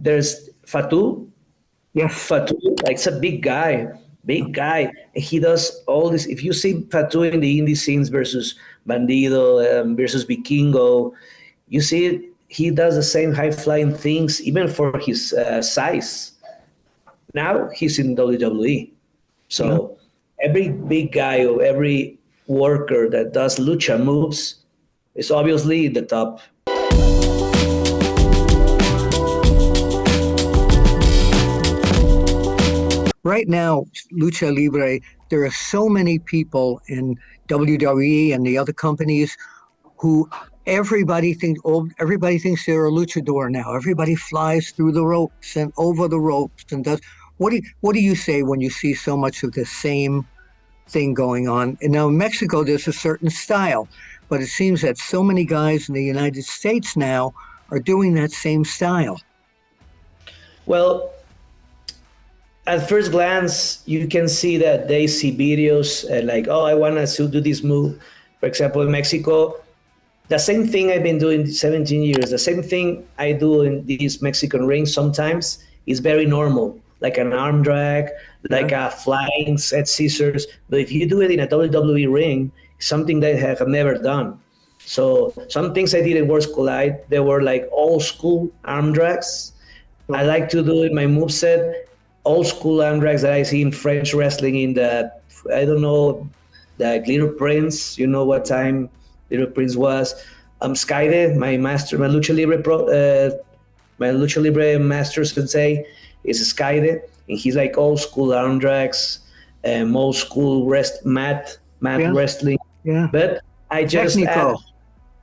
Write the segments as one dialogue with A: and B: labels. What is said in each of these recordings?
A: there's Fatu.
B: Yes.
A: Fatu, like, it's a big guy, big guy. And he does all this. If you see Fatu in the indie scenes versus Bandido, versus Vikingo, you see it, he does the same high flying things, even for his size. Now he's in WWE. So every big guy or every worker that does lucha moves is obviously the top.
B: Right now, Lucha Libre, there are so many people in WWE and the other companies who everybody thinks they're a luchador now. Everybody flies through the ropes and over the ropes and does. What do you say when you see so much of the same thing going on? And now in Mexico, there's a certain style, but it seems that so many guys in the United States now are doing that same style.
A: Well, at first glance, you can see that they see videos like, oh, I want to do this move. For example, in Mexico, the same thing I've been doing 17 years, the same thing I do in these Mexican rings sometimes is very normal, like an arm drag, like a flying set scissors. But if you do it in a WWE ring, it's something that I have never done. So some things I did in Worlds Collide, they were like old school arm drags. I like to do in my moveset old school arm drags that I see in French wrestling in the, I don't know, the Little Prince, you know what time Little Prince was. Skyde, my master, my Lucha Libre master sensei is Skyde, and he's like old school arm drags, old school mat wrestling.
B: Yeah.
A: But I just add,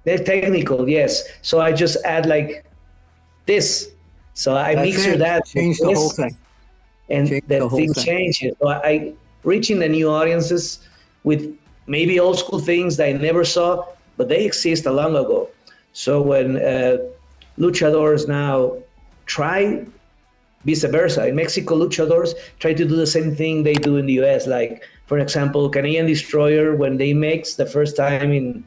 A: they're technical, yes. So I just add like this. So I mixture that.
B: Change the whole thing.
A: And the thing changes. So I reaching the new audiences with maybe old school things that I never saw, but they exist a long ago. So when luchadors now try vice versa, in Mexico, luchadors try to do the same thing they do in the US. Like, for example, Canadian Destroyer, when they mix the first time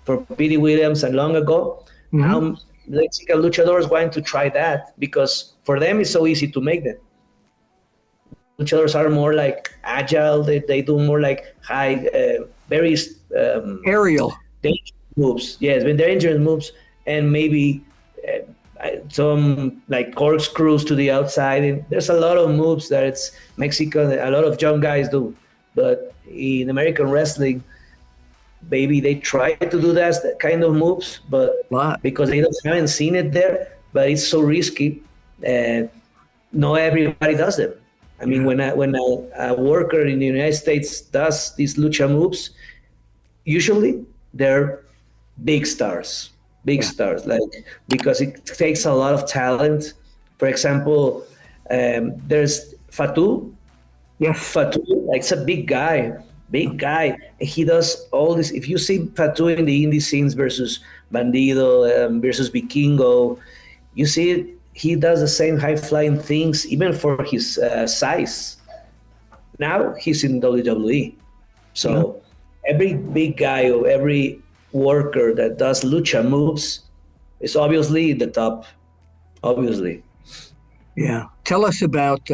A: for Petey Williams and long ago, now Mexican luchadors want to try that because for them it's so easy to make them. Luchadors are more like agile. They do more like high, very
B: aerial
A: moves. Yes, dangerous moves, and maybe some like corkscrews to the outside. And there's a lot of moves that it's Mexican. A lot of young guys do, but in American wrestling, maybe they try to do that kind of moves, but because they haven't seen it there, but it's so risky, and not everybody does them. I mean, when a worker in the United States does these lucha moves, usually they're big stars, like, because it takes a lot of talent. For example, there's Fatu.
B: Yes.
A: Fatu, like, it's a big guy, and he does all this. If you see Fatu in the indie scenes versus Bandido, versus Vikingo, you see it. He does the same high flying things, even for his size. Now he's in WWE. So every big guy or every worker that does lucha moves is obviously the top, obviously.
B: Yeah. Tell us about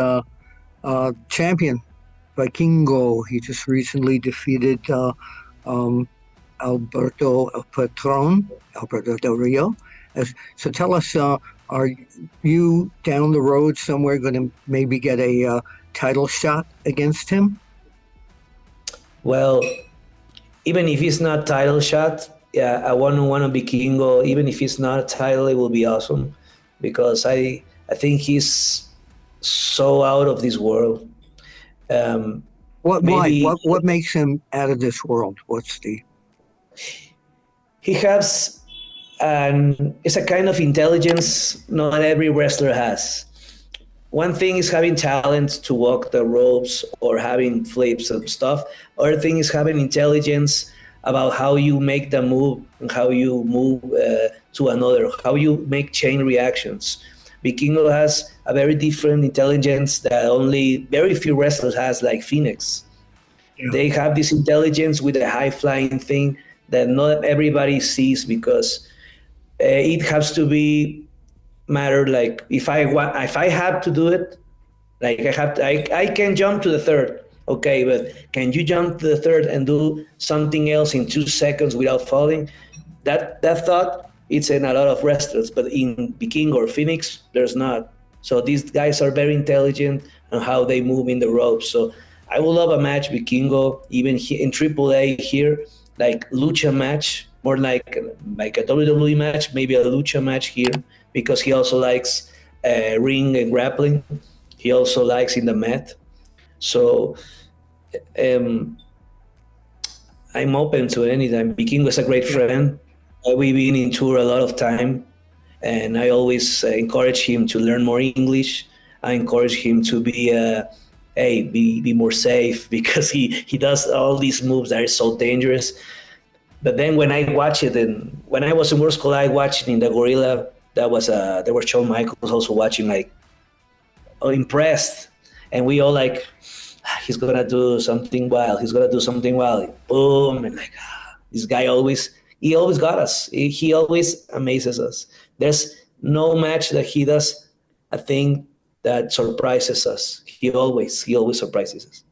B: champion Vikingo. He just recently defeated Alberto Del Rio. So tell us, are you down the road somewhere going to maybe get a title shot against him?
A: Well, even if it's not title shot, yeah, I want to be Vikingo. Even if it's not a title, it will be awesome because I think he's so out of this world.
B: What makes him out of this world?
A: He has. And it's a kind of intelligence not every wrestler has. One thing is having talent to walk the ropes or having flips and stuff. Other thing is having intelligence about how you make the move and how you move to another, how you make chain reactions. Vikingo has a very different intelligence that only very few wrestlers has, like Phoenix. Yeah. They have this intelligence with a high flying thing that not everybody sees because it has to be matter. Like if I have to do it, like I can jump to the third. Okay, but can you jump to the third and do something else in 2 seconds without falling? That thought it's in a lot of wrestlers, but in Vikingo or Phoenix, there's not. So these guys are very intelligent on how they move in the ropes. So I would love a match Vikingo, even in AAA here, like Lucha match, more like a WWE match, maybe a Lucha match here, because he also likes ring and grappling. He also likes in the mat. So um, I'm open to anytime. Vikingo is a great
B: Yeah.
A: friend. We've been in tour a lot of time, and I always encourage him to learn more English. I encourage him to be more safe because he does all these moves that are so dangerous. But then when I watch it, and when I was in World School, I watched it in the Gorilla. There was Shawn Michaels also watching, like impressed, and we all like, he's gonna do something wild. He's gonna do something wild. Boom, and like this guy he always got us. He always amazes us. There's no match that he does a thing that surprises us. He always surprises us.